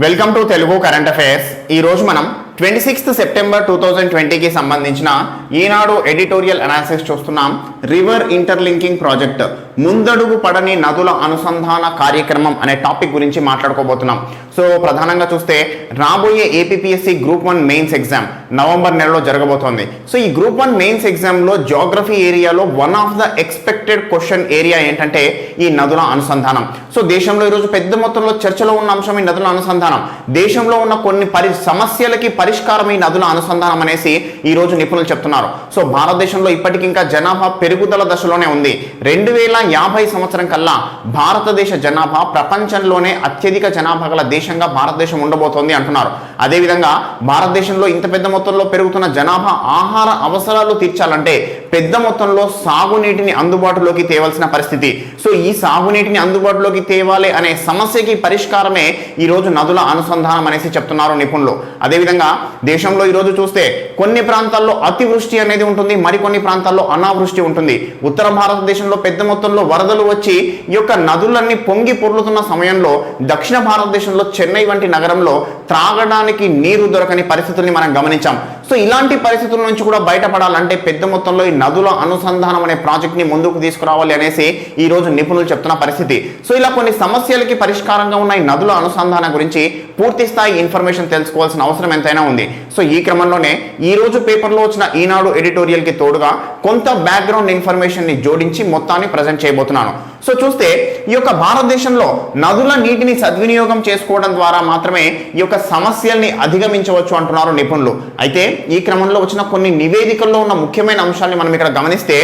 Welcome to Telugu current affairs. ఈ రోజు మనం 26 సెప్టెంబర్ 2020కి సంబంధించిన ఈనాడు ఎడిటోరియల్ అనాలిసిస్ చూస్తున్నాం. రివర్ ఇంటర్లింకింగ్ ప్రాజెక్ట్, ముందడుగు పడని నదుల అనుసంధాన కార్యక్రమం అనే టాపిక్ గురించి మాట్లాడుకోబోతున్నాం. సో ప్రధానంగా చూస్తే రాబోయే APPSC group 1 mains exam November నెలలో జరగబోతోంది. సో ఈ గ్రూప్ 1 మెయిన్స్ ఎగ్జామ్లో జియోగ్రఫీ ఏరియాలో one of the expected question area ఏంటంటే ఈ నదుల అనుసంధానం. సో దేశంలో ఈరోజు పెద్ద మొత్తంలో చర్చలో ఉన్న అంశం ఈ నదుల అనుసంధానం. దేశంలో ఉన్న కొన్ని సమస్యలకి పరిష్కారం ఈ నదుల అనుసంధానం అనేసి ఈ రోజు నిపుణులు చెప్తున్నారు. సో భారతదేశంలో ఇప్పటికి ఇంకా జనాభా పెరుగుదల దశలోనే ఉంది. 2050 సంవత్సరం కల్లా భారతదేశ జనాభా ప్రపంచంలోనే అత్యధిక జనాభా గల దేశంగా భారతదేశం ఉండబోతోంది అంటున్నారు. అదేవిధంగా భారతదేశంలో ఇంత పెద్ద మొత్తంలో పెరుగుతున్న జనాభా ఆహార అవసరాలు తీర్చాలంటే పెద్ద మొత్తంలో సాగునీటిని అందుబాటులోకి తేవాల్సిన పరిస్థితి. సో ఈ సాగునీటిని అందుబాటులోకి తేవాలి అనే సమస్యకి పరిష్కారమే ఈరోజు నదుల అనుసంధానం అనేసి చెప్తున్నారు నిపుణులు. అదేవిధంగా దేశంలో ఈరోజు చూస్తే కొన్ని ప్రాంతాల్లో అతివృష్టి అనేది ఉంటుంది, మరికొన్ని ప్రాంతాల్లో అనావృష్టి ఉంటుంది. ఉత్తర భారతదేశంలో పెద్ద మొత్తంలో వరదలు వచ్చి ఈ యొక్క నదులన్నీ పొంగి పొర్లుతున్న సమయంలో దక్షిణ భారతదేశంలో చెన్నై వంటి నగరంలో త్రాగడానికి నీరు దొరకని పరిస్థితుల్ని మనం గమనించాం. సో ఇలాంటి పరిస్థితుల నుంచి కూడా బయటపడాలంటే పెద్ద మొత్తంలో ఈ నదుల అనుసంధానం అనే ప్రాజెక్ట్ ని ముందుకు తీసుకురావాలి అనేసి ఈ రోజు నిపుణులు చెప్తున్న పరిస్థితి. సో ఇలా కొన్ని సమస్యలకి పరిష్కారంగా ఉన్న ఈ నదుల అనుసంధానం గురించి పూర్తి స్థాయి ఇన్ఫర్మేషన్ తెలుసుకోవాల్సిన అవసరం ఎంతైనా ఉంది. సో ఈ క్రమంలోనే ఈ రోజు పేపర్లో వచ్చిన ఈనాడు ఎడిటోరియల్ కి తోడుగా కొంత బ్యాక్గ్రౌండ్ ఇన్ఫర్మేషన్ ని జోడించి మొత్తాన్ని ప్రజెంట్ చేయబోతున్నాను. సో చూస్తే ఈ యొక్క భారతదేశంలో నదుల నీటిని సద్వినియోగం చేసుకోవడం ద్వారా మాత్రమే ఈ యొక్క సమస్యల్ని అధిగమించవచ్చు అంటున్నారు నిపుణులు. అయితే ఈ క్రమంలో వచ్చిన కొన్ని నివేదికల్లో ఉన్న ముఖ్యమైన అంశాన్ని మనం ఇక్కడ గమనిస్తే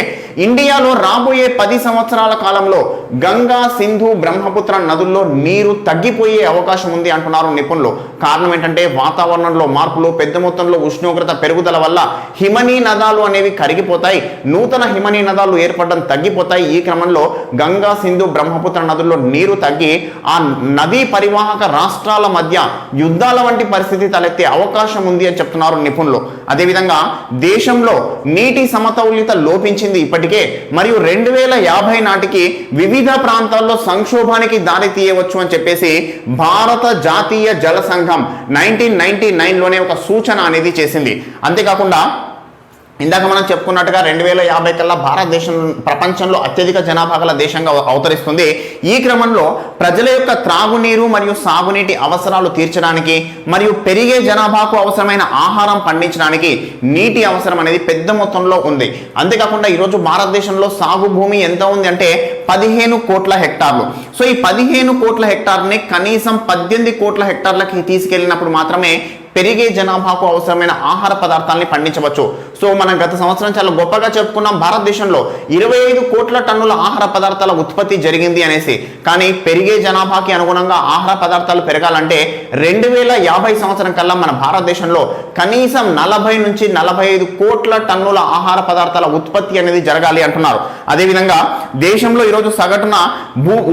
ఇండియాలో రాబోయే 10 సంవత్సరాల కాలంలో గంగా, సింధు, బ్రహ్మపుత్ర నదుల్లో నీరు తగ్గిపోయే అవకాశం ఉంది అంటున్నారు నిపుణులు. కారణం ఏంటంటే వాతావరణంలో మార్పులు, పెద్ద మొత్తంలో ఉష్ణోగ్రత పెరుగుదల వల్ల హిమనీ నదాలు అనేవి కరిగిపోతాయి, నూతన హిమనీ నదాలు ఏర్పడడం తగ్గిపోతాయి. ఈ క్రమంలో గంగా, సింధు, బ్రహ్మపుత్ర నదుల్లో నీరు తగ్గి ఆ నదీ పరివాహక రాష్ట్రాల మధ్య యుద్ధాల వంటి పరిస్థితి తలెత్తే అవకాశం ఉంది అని చెప్తున్నారు నిపుణులు. అదేవిధంగా దేశంలో నీటి సమతౌల్యత లోపించింది ఇప్పటికే, మరియు 2050 నాటికి వివిధ ప్రాంతాల్లో సంక్షోభానికి దారి తీయవచ్చు అని చెప్పేసి భారత జాతీయ జల సంఘం 1999లోనే ఒక సూచన అనేది చేసింది. అంతేకాకుండా ఇందాక మనం చెప్పుకున్నట్టుగా 2050 కల్లా భారతదేశం ప్రపంచంలో అత్యధిక జనాభా గల దేశంగా అవతరిస్తుంది. ఈ క్రమంలో ప్రజల యొక్క త్రాగునీరు మరియు సాగునీటి అవసరాలు తీర్చడానికి మరియు పెరిగే జనాభాకు అవసరమైన ఆహారం పండించడానికి నీటి అవసరం అనేది పెద్ద మొత్తంలో ఉంది. అంతేకాకుండా ఈరోజు భారతదేశంలో సాగు భూమి ఎంత ఉంది అంటే 15 కోట్ల హెక్టార్లు. సో ఈ 15 కోట్ల హెక్టార్ని కనీసం 18 కోట్ల హెక్టార్లకి తీసుకెళ్ళినప్పుడు మాత్రమే పెరిగే జనాభాకు అవసరమైన ఆహార పదార్థాలని పండించవచ్చు. సో మనం గత సంవత్సరం చాలా గొప్పగా చెప్పుకున్నాం, భారతదేశంలో 25 కోట్ల టన్నుల ఆహార పదార్థాల ఉత్పత్తి జరిగింది అనేసి. కానీ పెరిగే జనాభాకి అనుగుణంగా ఆహార పదార్థాలు పెరగాలంటే 2050 సంవత్సరం కల్లా మన భారతదేశంలో కనీసం 40 నుంచి 45 కోట్ల టన్నుల ఆహార పదార్థాల ఉత్పత్తి అనేది జరగాలి అంటున్నారు. అదేవిధంగా దేశంలో ఈరోజు సగటున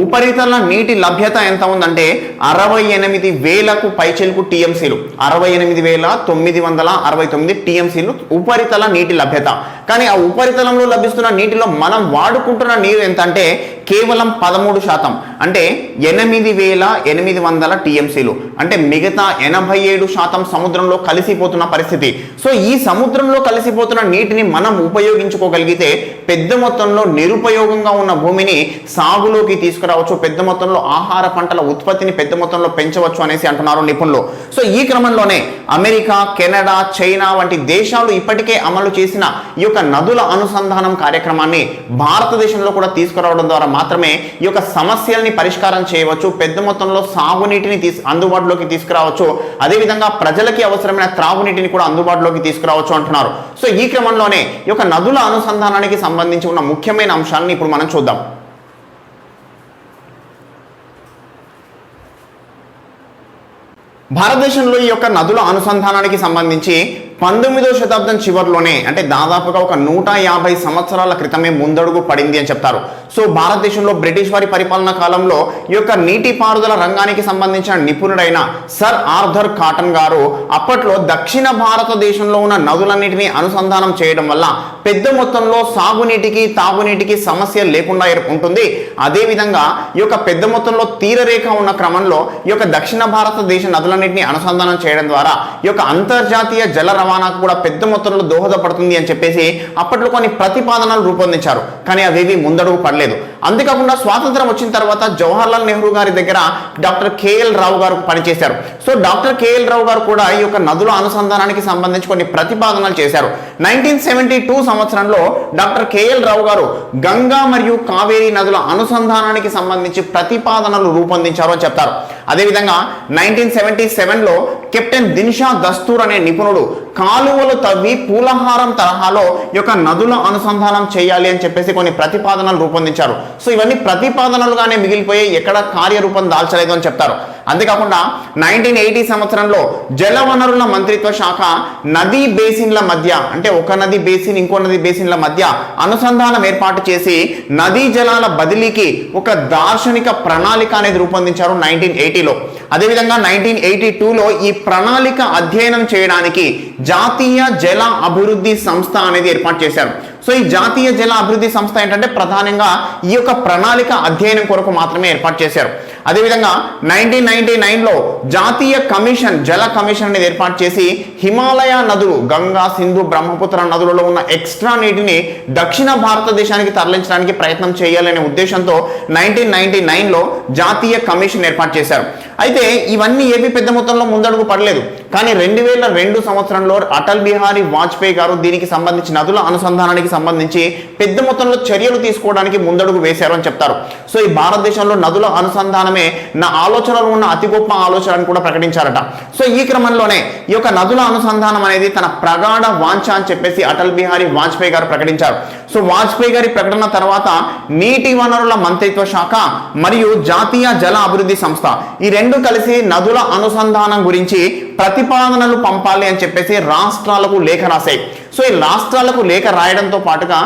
ఉపరితల నీటి లభ్యత ఎంత ఉందంటే 68,000కు పైచిలుకు టీఎంసీలు, 68,969 టీఎంసీలు ఉపరితల నీటి లభ్యత. కానీ ఆ ఉపరితలంలో లభిస్తున్న నీటిలో మనం వాడుకుంటున్న నీరు ఎంత అంటే కేవలం 13%, అంటే 8,800 టీఎంసీలు. అంటే మిగతా 87% సముద్రంలో కలిసిపోతున్న పరిస్థితి. సో ఈ సముద్రంలో కలిసిపోతున్న నీటిని మనం ఉపయోగించుకోగలిగితే పెద్ద మొత్తంలో నిరుపయోగంగా ఉన్న భూమిని సాగులోకి తీసుకురావచ్చు, పెద్ద మొత్తంలో ఆహార పంటల ఉత్పత్తిని పెద్ద మొత్తంలో పెంచవచ్చు అనేసి అంటున్నారు నిపుణులు. సో ఈ క్రమంలోనే అమెరికా, కెనడా, చైనా వంటి దేశాలు ఇప్పటికే అమలు చేసిన ఈ యొక్క నదుల అనుసంధానం కార్యక్రమాన్ని భారతదేశంలో కూడా తీసుకురావడం ద్వారా మాత్రమే ఈ యొక్క సమస్యల్ని పరిష్కారం చేయవచ్చు, పెద్ద మొత్తంలో సాగునీటిని అందుబాటులోకి తీసుకురావచ్చు, అదేవిధంగా ప్రజలకి అవసరమైన త్రాగునీటిని కూడా అందుబాటులోకి తీసుకురావచ్చు అంటున్నారు. సో ఈ క్రమంలోనే ఈ యొక్క నదుల అనుసంధానానికి సంబంధించి ఉన్న ముఖ్యమైన అంశాలను ఇప్పుడు మనం చూద్దాం. భారతదేశంలో ఈ యొక్క నదుల అనుసంధానానికి సంబంధించి 19వ శతాబ్దం చివరిలోనే అంటే దాదాపుగా ఒక 150 సంవత్సరాల క్రితమే ముందడుగు పడింది అని చెప్తారు. సో భారతదేశంలో బ్రిటిష్ వారి పరిపాలనా కాలంలో ఈ యొక్క నీటిపారుదల రంగానికి సంబంధించిన నిపుణుడైన సర్ ఆర్థర్ కాటన్ గారు అప్పట్లో దక్షిణ భారతదేశంలో ఉన్న నదులన్నిటినీ అనుసంధానం చేయడం వల్ల పెద్ద మొత్తంలో సాగునీటికి తాగునీటికి సమస్య లేకుండా ఉంటుంది. అదేవిధంగా ఈ యొక్క పెద్ద మొత్తంలో తీరరేఖ ఉన్న క్రమంలో ఈ యొక్క దక్షిణ భారతదేశ నదులన్నింటినీ అనుసంధానం చేయడం ద్వారా ఈ యొక్క అంతర్జాతీయ జల రవాణాకు కూడా పెద్ద మొత్తంలో దోహదపడుతుంది అని చెప్పేసి అప్పట్లో కొన్ని ప్రతిపాదనలు రూపొందించారు. కానీ అవేవి ముందడుగు పడలేదు. అంతేకాకుండా స్వాతంత్రం వచ్చిన తర్వాత జవహర్లాల్ నెహ్రూ గారి దగ్గర డాక్టర్ కేఎల్ రావు గారు పనిచేశారు. సో డాక్టర్ కేఎల్ రావు గారు కూడా ఈ యొక్క నదుల అనుసంధానానికి సంబంధించి కొన్ని ప్రతిపాదనలు చేశారు. 1972 సంవత్సరంలో డాక్టర్ కేఎల్ రావు గారు గంగా మరియు కావేరీ నదుల అనుసంధానానికి సంబంధించి ప్రతిపాదనలు రూపొందించారు అని చెప్తారు. అదేవిధంగా 1977లో కెప్టెన్ దిన్షా దస్తూర్ అనే నిపుణుడు కాలువలు తవ్వి పూలహారం తరహాలో ఈ యొక్క నదుల అనుసంధానం చేయాలి అని చెప్పేసి కొన్ని ప్రతిపాదనలు రూపొందించారు. సో ఇవన్నీ ప్రతిపాదనలుగానే మిగిలిపోయి ఎక్కడ కార్యరూపం దాల్చలేదు అని చెప్తారు. అంతేకాకుండా 1980 సంవత్సరంలో జలవనరుల మంత్రిత్వ శాఖ నదీ బేసిన్ల మధ్య అంటే ఒక నది బేసిన్ ఇంకో నది బేసిన్ల మధ్య అనుసంధానం ఏర్పాటు చేసి నదీ జలాల బదిలీకి ఒక దార్శనిక ప్రణాళిక అనేది రూపొందించారు 1980లో. అదేవిధంగా 1982లో ఈ ప్రణాళిక అధ్యయనం చేయడానికి జాతీయ జల అభివృద్ధి సంస్థ అనేది ఏర్పాటు చేశారు. సో ఈ జాతీయ జల అభివృద్ధి సంస్థ ఏంటంటే ప్రధానంగా ఈ యొక్క ప్రణాళిక అధ్యయనం కొరకు మాత్రమే ఏర్పాటు చేశారు. అదేవిధంగా 1999లో జాతీయ కమిషన్ జల కమిషన్ అనేది ఏర్పాటు చేసి హిమాలయ నదులు గంగా సింధు బ్రహ్మపుత్ర నదులలో ఉన్న ఎక్స్ట్రా నీటిని దక్షిణ భారతదేశానికి తరలించడానికి ప్రయత్నం చేయాలనే ఉద్దేశంతో 1999లో జాతీయ కమిషన్ ఏర్పాటు చేశారు. అయితే ఇవన్నీ ఏవి పెద్ద మొత్తంలో ముందడుగు పడలేదు. కానీ 2002 సంవత్సరంలో అటల్ బిహారీ వాజ్పేయి గారు దీనికి సంబంధించి నదుల అనుసంధానానికి సంబంధించి పెద్ద మొత్తంలో చర్యలు తీసుకోవడానికి ముందడుగు వేశారు అని చెప్తారు. సో ఈ భారతదేశంలో నదుల అనుసంధానమే నా ఆలోచనలో ఉన్న అతి గొప్ప ఆలోచన అని కూడా ప్రకటించారట. సో ఈ క్రమంలోనే ఈ యొక్క నదుల అనుసంధానం అనేది తన ప్రగాఢ వాంఛ అని చెప్పేసి అటల్ బిహారీ వాజ్పేయి గారు ప్రకటించారు. సో వాజ్పేయి గారి ప్రకటన తర్వాత నీటి వనరుల మంత్రిత్వ శాఖ మరియు జాతీయ జల అభివృద్ధి సంస్థ ఈ రెండు కలిసి నదుల అనుసంధానం గురించి ప్రతిపాదనలు పంపాలి అని చెప్పేసి రాష్ట్రాలకు లేఖ రాశాయి. సో ఈ రాష్ట్రాలకు లేఖ రాయడంతో పాటుగా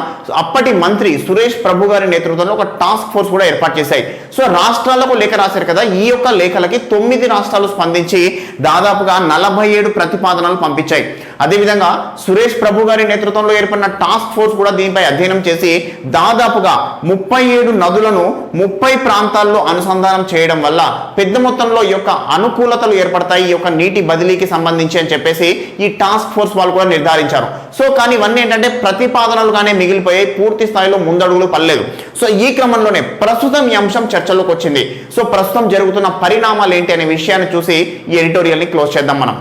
అప్పటి మంత్రి సురేష్ ప్రభు గారి నేతృత్వంలో ఒక టాస్క్ ఫోర్స్ కూడా ఏర్పాటు చేశాయి. సో రాష్ట్రాలకు లేఖ రాశారు కదా, ఈ యొక్క లేఖలకి 9 రాష్ట్రాలు స్పందించి దాదాపుగా 47 ప్రతిపాదనలు పంపించాయి. అదేవిధంగా సురేష్ ప్రభు గారి నేతృత్వంలో ఏర్పడిన టాస్క్ ఫోర్స్ కూడా దీనిపై అధ్యయనం చేసి దాదాపుగా 37 నదులను 30 ప్రాంతాల్లో అనుసంధానం చేయడం వల్ల పెద్ద మొత్తంలో ఈ యొక్క అనుకూలతలు ఏర్పడతాయి ఈ యొక్క నీటి బదిలీకి సంబంధించి అని చెప్పేసి ఈ టాస్క్ ఫోర్స్ వాళ్ళు కూడా నిర్ధారించారు. సో కానీ ఇవన్నీ ఏంటంటే ప్రతిపాదనలుగానే మిగిలిపోయాయి, పూర్తి స్థాయిలో ముందడుగులు పడలేదు. సో ఈ క్రమంలోనే ప్రస్తుతం ఈ అంశం చర్చలోకి వచ్చింది. సో ప్రస్తుతం జరుగుతున్న పరిణామాలు ఏంటి అనే విషయాన్ని చూసి ఈ ఎడిటోరియల్ని క్లోజ్ చేద్దాం మనం.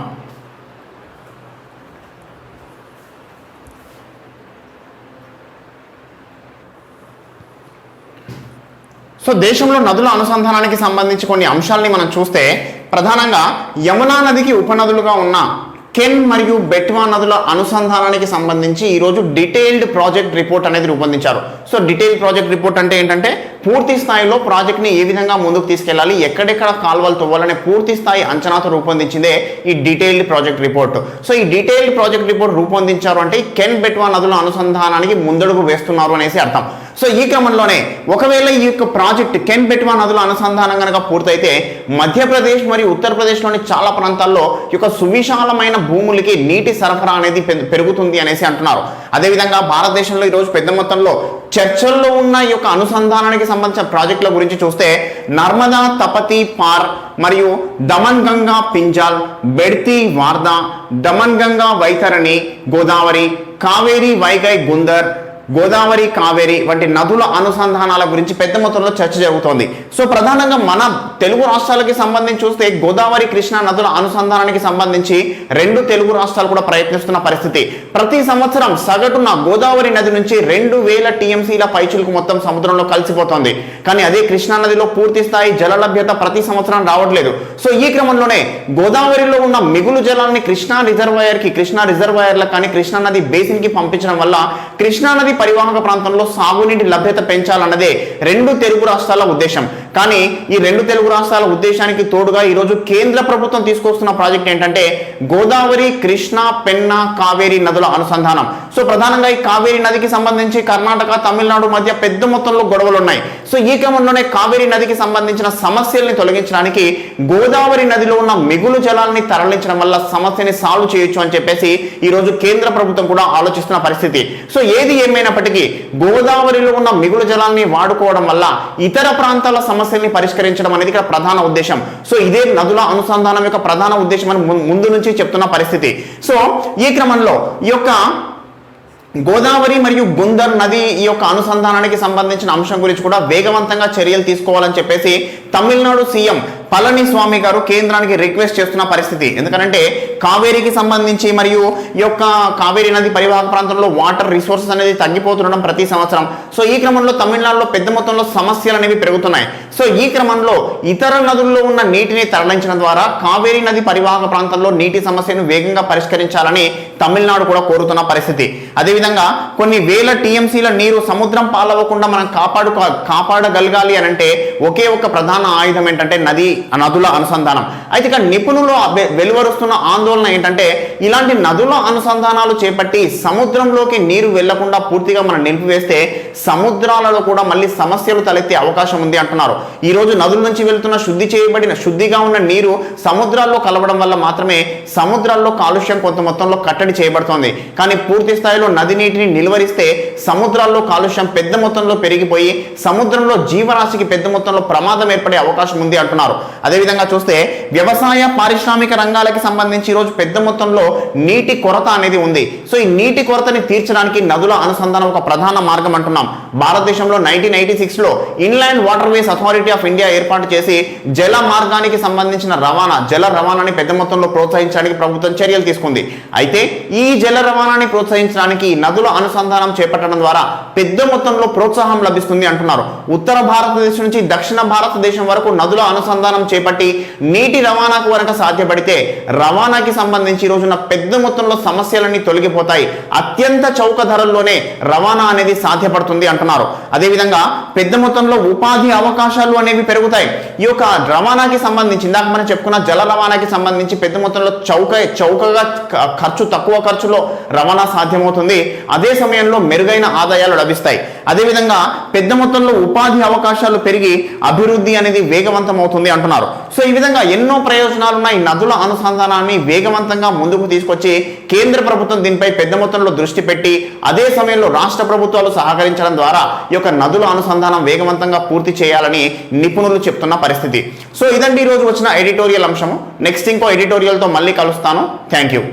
సో దేశంలో నదుల అనుసంధానానికి సంబంధించి కొన్ని అంశాలని మనం చూస్తే ప్రధానంగా యమునా నదికి ఉపనదులుగా ఉన్న కెన్ మరియు బెట్వా నదుల అనుసంధానానికి సంబంధించి ఈరోజు డీటెయిల్డ్ ప్రాజెక్ట్ రిపోర్ట్ అనేది రూపొందించారు. సో డీటెయిల్ ప్రాజెక్ట్ రిపోర్ట్ అంటే ఏంటంటే పూర్తి స్థాయిలో ప్రాజెక్ట్ని ఏ విధంగా ముందుకు తీసుకెళ్లాలి, ఎక్కడెక్కడ కాలువలు తవ్వాలనే పూర్తి స్థాయి అంచనాతో రూపొందించిందే ఈ డీటెయిల్డ్ ప్రాజెక్ట్ రిపోర్ట్. సో ఈ డీటెయిల్డ్ ప్రాజెక్ట్ రిపోర్ట్ రూపొందించారు అంటే కెన్ బెట్వా నదుల అనుసంధానానికి ముందడుగు వేస్తున్నారు అనేసి అర్థం. సో ఈ క్రమంలోనే ఒకవేళ ఈ యొక్క ప్రాజెక్ట్ కెన్ బెట్వా నదుల అనుసంధానం కనుక పూర్తయితే మధ్యప్రదేశ్ మరియు ఉత్తరప్రదేశ్లోని చాలా ప్రాంతాల్లో ఈ యొక్క సువిశాలమైన భూములకి నీటి సరఫరా అనేది పెరుగుతుంది అనేసి అంటున్నారు. అదేవిధంగా భారతదేశంలో ఈరోజు పెద్ద మొత్తంలో చర్చల్లో ఉన్న ఈ యొక్క అనుసంధానానికి సంబంధించిన ప్రాజెక్టుల గురించి చూస్తే నర్మదా తపతి పార్ మరియు దమన్ గంగా పింజాల్, బెడ్తి వార్దా, దమన్ గంగా వైతరణి గోదావరి, కావేరి వైగై గుందర్, గోదావరి కావేరి వంటి నదుల అనుసంధానాల గురించి పెద్ద మొత్తంలో చర్చ జరుగుతోంది. సో ప్రధానంగా మన తెలుగు రాష్ట్రాలకి సంబంధించి చూస్తే గోదావరి కృష్ణా నదుల అనుసంధానానికి సంబంధించి 2 తెలుగు రాష్ట్రాలు కూడా ప్రయత్నిస్తున్న పరిస్థితి. ప్రతి సంవత్సరం సగటున గోదావరి నది నుంచి 2000 టీఎంసీల పైచులకు మొత్తం సముద్రంలో కలిసిపోతోంది. కానీ అదే కృష్ణా నదిలో పూర్తి స్థాయి జల లభ్యత ప్రతి సంవత్సరం రావట్లేదు. సో ఈ క్రమంలోనే గోదావరిలో ఉన్న మిగులు జలాన్ని కృష్ణా రిజర్వాయర్లకు కానీ కృష్ణా నది బేసిన్ కి పంపించడం వల్ల కృష్ణా నది పరివాహక ప్రాంతంలో సాగునీటి లభ్యత పెంచాలన్నదే 2 తెలుగు రాష్ట్రాల ఉద్దేశం. కానీ ఈ రెండు తెలుగు రాష్ట్రాల ఉద్దేశానికి తోడుగా ఈరోజు కేంద్ర ప్రభుత్వం తీసుకొస్తున్న ప్రాజెక్ట్ ఏంటంటే గోదావరి, కృష్ణ, పెన్నా, కావేరి నదుల అనుసంధానం. సో ప్రధానంగా ఈ కావేరి నదికి సంబంధించి కర్ణాటక, తమిళనాడు మధ్య పెద్ద మొత్తంలో గొడవలు ఉన్నాయి. సో ఈ క్రమంలోనే కావేరి నదికి సంబంధించిన సమస్యల్ని తొలగించడానికి గోదావరి నదిలో ఉన్న మిగులు జలాల్ని తరలించడం వల్ల సమస్యని సాల్వ్ చేయొచ్చు అని చెప్పేసి ఈ రోజు కేంద్ర ప్రభుత్వం కూడా ఆలోచిస్తున్న పరిస్థితి. సో ఏది ఏమైనప్పటికీ గోదావరిలో ఉన్న మిగులు జలాల్ని వాడుకోవడం వల్ల ఇతర ప్రాంతాల సమస్యల్ని పరిష్కరించడం అనేది ఇక్కడ ప్రధాన ఉద్దేశం. సో ఇదే నదుల అనుసంధానం యొక్క ప్రధాన ఉద్దేశం అని ముందు నుంచి చెప్తున్న పరిస్థితి. సో ఈ క్రమంలో ఈ యొక్క గోదావరి మరియు గుందర్ నది ఈ యొక్క అనుసంధానానికి సంబంధించిన అంశం గురించి కూడా వేగవంతంగా చర్యలు తీసుకోవాలని చెప్పేసి తమిళనాడు సీఎం పళనిస్వామి గారు కేంద్రానికి రిక్వెస్ట్ చేస్తున్న పరిస్థితి. ఎందుకంటే కావేరికి సంబంధించి మరియు ఈ యొక్క కావేరి నది పరివాహక ప్రాంతంలో వాటర్ రిసోర్సెస్ అనేది తగ్గిపోతుండడం ప్రతి సంవత్సరం. సో ఈ క్రమంలో తమిళనాడులో పెద్ద మొత్తంలో సమస్యలు అనేవి పెరుగుతున్నాయి. సో ఈ క్రమంలో ఇతర నదుల్లో ఉన్న నీటిని తరలించడం ద్వారా కావేరి నది పరివాహక ప్రాంతంలో నీటి సమస్యను వేగంగా పరిష్కరించాలని తమిళనాడు కూడా కోరుతున్న పరిస్థితి. అదేవిధంగా కొన్ని వేల టీఎంసీల నీరు సముద్రం పాలవ్వకుండా మనం కాపాడగలగాలి అని అంటే ఒకే ఒక ప్రధాన ఆయుధం ఏంటంటే నదుల అనుసంధానం. అయితే ఇక్కడ నిపుణులు వెలువరుస్తున్న ఆందోళన ఏంటంటే ఇలాంటి నదుల అనుసంధానాలు చేపట్టి సముద్రంలోకి నీరు వెళ్లకుండా పూర్తిగా మనం నిలిపివేస్తే సముద్రాలలో కూడా మళ్ళీ సమస్యలు తలెత్తే అవకాశం ఉంది అంటున్నారు. ఈ రోజు నదుల నుంచి వెళ్తున్న శుద్ధిగా ఉన్న నీరు సముద్రాల్లో కలవడం వల్ల మాత్రమే సముద్రాల్లో కాలుష్యం కొంత మొత్తంలో కట్టడి చేయబడుతోంది. కానీ పూర్తి స్థాయిలో నది నీటిని నిలువరిస్తే సముద్రాల్లో కాలుష్యం పెద్ద మొత్తంలో పెరిగిపోయి సముద్రంలో జీవరాశికి పెద్ద మొత్తంలో ప్రమాదం ఏర్పడే అవకాశం ఉంది అంటున్నారు. అదేవిధంగా చూస్తే వ్యవసాయ, పారిశ్రామిక రంగాలకి సంబంధించి ఈరోజు పెద్ద మొత్తంలో నీటి కొరత అనేది ఉంది. సో ఈ నీటి కొరతని తీర్చడానికి నదుల అనుసంధానం ఒక ప్రధాన మార్గం అంటున్నాం. భారతదేశంలో 1986లో inland water ways authority of India ఏర్పాటు చేసి జల మార్గానికి సంబంధించిన జల రవాణాని పెద్ద మొత్తంలో ప్రోత్సహించడానికి ప్రభుత్వం చర్యలు తీసుకుంది. అయితే ఈ జల రవాణాని ప్రోత్సహించడానికి నదుల అనుసంధానం చేపట్టడం ద్వారా పెద్ద మొత్తంలో ప్రోత్సాహం లభిస్తుంది అంటున్నారు. ఉత్తర భారతదేశం నుంచి దక్షిణ భారతదేశం వరకు నదుల అనుసంధానం చేపట్టి నీటి రవాణాకు వరకు సాధ్యపడితే రవాణాకి సంబంధించి ఈ రోజున పెద్ద మొత్తంలో సమస్యలన్నీ తొలగిపోతాయి. అత్యంత చౌక ధరల్లోనే రవాణా అనేది సాధ్యపడుతుంది అంటున్నారు. అదేవిధంగా పెద్ద మొత్తంలో ఉపాధి అవకాశాలు అనేవి పెరుగుతాయి. ఈ యొక్క రవాణాకి సంబంధించి ఇందాక మనం చెప్పుకున్న జల రవాణాకి సంబంధించి పెద్ద మొత్తంలో చౌకగా తక్కువ ఖర్చులో రవాణా సాధ్యమవుతుంది. అదే సమయంలో మెరుగైన ఆదాయాలు లభిస్తాయి. అదేవిధంగా పెద్ద మొత్తంలో ఉపాధి అవకాశాలు పెరిగి అభివృద్ధి అనేది వేగవంతం అవుతుంది అంటున్నారు. సో ఈ విధంగా ఎన్నో ప్రయోజనాలు ఉన్నాయి. నదుల అనుసంధానాన్ని వేగవంతంగా ముందుకు తీసుకొచ్చి కేంద్ర ప్రభుత్వం దీనిపై పెద్ద మొత్తంలో దృష్టి పెట్టి అదే సమయంలో రాష్ట్ర ప్రభుత్వాలు సహకరించడం ద్వారా ఈ యొక్క నదుల అనుసంధానం వేగవంతంగా పూర్తి చేయాలని నిపుణులు చెప్తున్న పరిస్థితి. సో ఇదండి ఈరోజు వచ్చిన ఎడిటోరియల్ అంశము. నెక్స్ట్ ఇంకో ఎడిటోరియల్తో మళ్ళీ కలుస్తాను. Thank you.